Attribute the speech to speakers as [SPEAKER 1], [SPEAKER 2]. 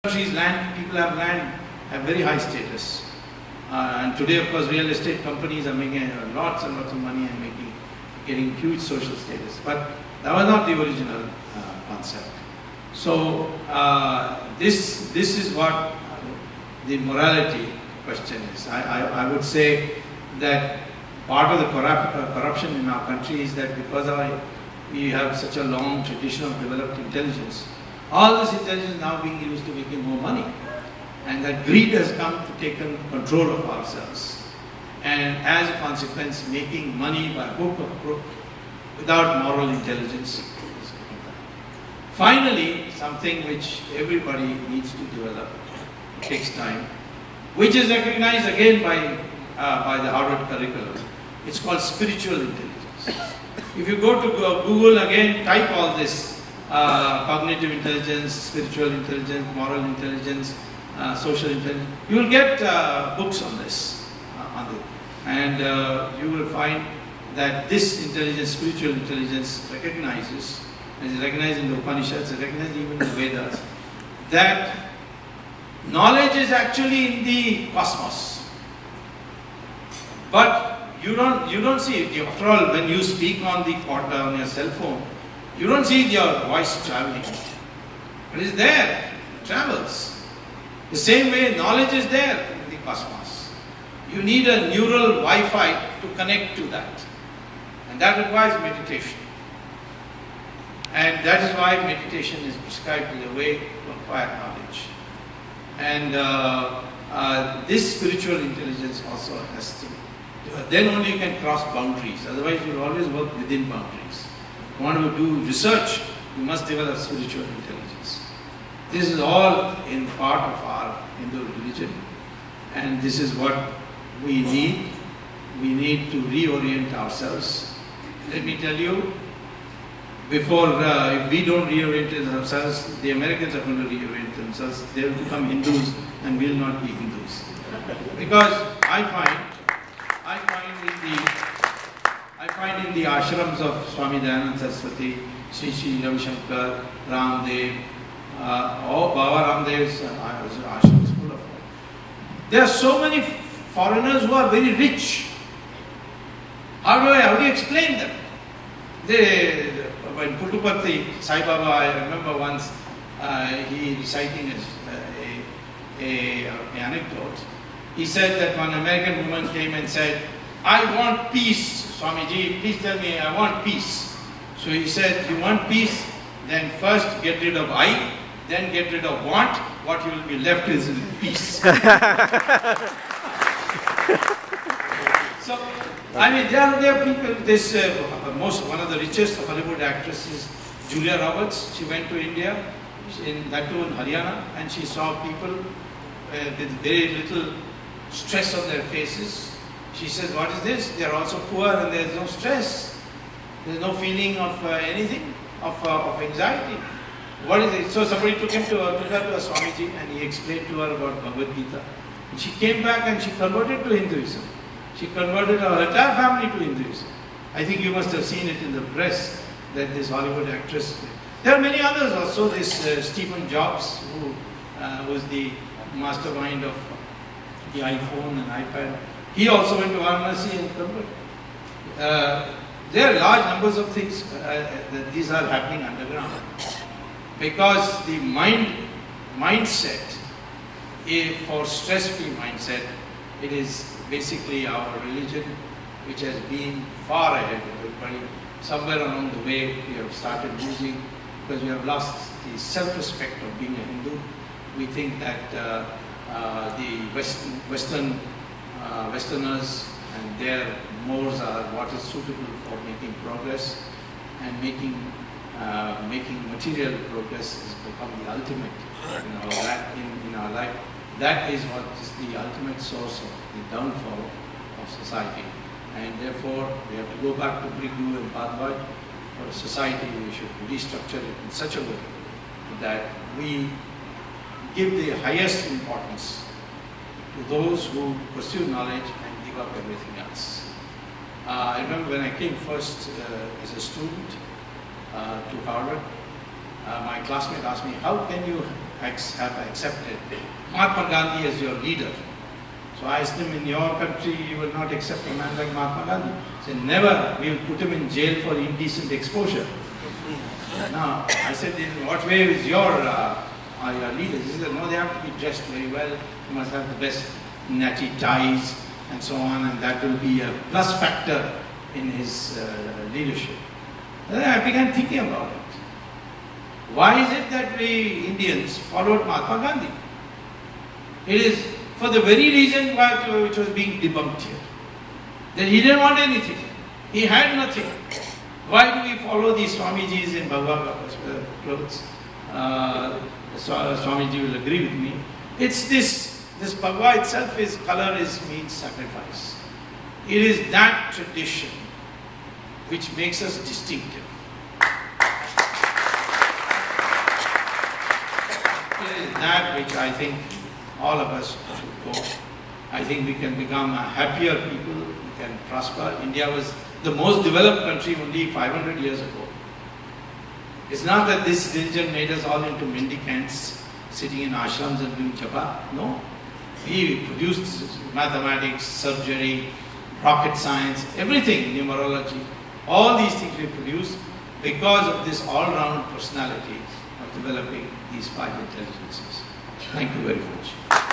[SPEAKER 1] countries, people have land, have very high status. And today, of course, real estate companies are making lots and lots of money and getting huge social status. But that was not the original concept. So this is what the morality question is. I would say that part of the corruption in our country is that because we have such a long tradition of developed intelligence, all this intelligence is now being used to making more money. And that greed has come to take control of ourselves. And as a consequence, making money by hook or crook without moral intelligence. Finally, something which everybody needs to develop, it takes time, which is recognized again by the Harvard curriculum. It's called spiritual intelligence. If you go to Google again, type all this, cognitive intelligence, spiritual intelligence, moral intelligence, social intelligence, you will get books on this. And you will find that this intelligence, spiritual intelligence, recognizes, as recognized in the Upanishads, recognized even in the Vedas, that knowledge is actually in the cosmos. But you don't see it. After all, when you speak on your cell phone, you don't see your voice traveling. It is there, it travels. The same way knowledge is there in the cosmos. You need a neural Wi-Fi to connect to that. And that requires meditation. And that is why meditation is prescribed as a way to acquire knowledge. And this spiritual intelligence also has to, then only you can cross boundaries. Otherwise you will always work within boundaries. If you want to do research, you must develop spiritual intelligence. This is all in part of our Hindu religion. And this is what we need. We need to reorient ourselves. Let me tell you, before, if we don't reorient ourselves, the Americans are going to reorient themselves. They will become Hindus and we will not be Hindus. Because I find in the ashrams of Swami Dayananda Saraswati, Sri Ravi Shankar, Ramdev, Baba Ramdev's ashram is full of them. There are so many foreigners who are very rich. How do you explain them? When Puttaparthi Sai Baba, I remember once he reciting an anecdote. He said that one American woman came and said, "I want peace, Swamiji, please tell me, I want peace." So he said, "You want peace? Then first get rid of I, then get rid of want. What you will be left is peace." So, I mean, there are people, one of the richest Hollywood actresses, Julia Roberts, she went to India, that too in Haryana, and she saw people with very little stress on their faces. She says, "What is this? They are also poor and there is no stress. There is no feeling of anything, of anxiety. What is it?" So somebody took her to a Swamiji and he explained to her about Bhagavad Gita. And she came back and she converted to Hinduism. She converted her entire family to Hinduism. I think you must have seen it in the press that this Hollywood actress. There are many others also. This Stephen Jobs, who was the mastermind of the iPhone and iPad. He also went to Varanasi and converted. There are large numbers of things that these are happening underground. Because the mindset, for stress-free mindset, it is basically our religion which has been far ahead of everybody. Somewhere along the way we have started losing because we have lost the self-respect of being a Hindu. We think that the Westerners and their mores are what is suitable for making progress, and making material progress has become the ultimate in our life. That is what is the ultimate source of the downfall of society. And therefore, we have to go back to Brigu and Bhagavad. For a society, we should restructure it in such a way that we give the highest importance to those who pursue knowledge and give up everything else. I remember when I came first as a student to Harvard, my classmate asked me, how can you have accepted Mahatma Gandhi as your leader. So I asked him, in your country you will not accept a man like Mahatma Gandhi? He said, never, we will put him in jail for indecent exposure. Now, I said, in what way is your leaders? He said, no, they have to be dressed very well, you must have the best natty ties and so on, and that will be a plus factor in his leadership. Then I began thinking about it. Why is it that we Indians followed Mahatma Gandhi? It is for the very reason which was being debunked here. That he didn't want anything. He had nothing. Why do we follow these Swamijis in Bhagavad Gita clothes? Swamiji will agree with me. It's this Bhagavad itself, color means sacrifice. It is that tradition which makes us distinctive. It is that which I think all of us should go. I think we can become a happier people, we can prosper. India was the most developed country only 500 years ago. It's not that this religion made us all into mendicants, sitting in ashrams and doing japa. No. We produced mathematics, surgery, rocket science, everything, numerology. All these things we produced because of this all-round personality of developing these five intelligences. Thank you very much.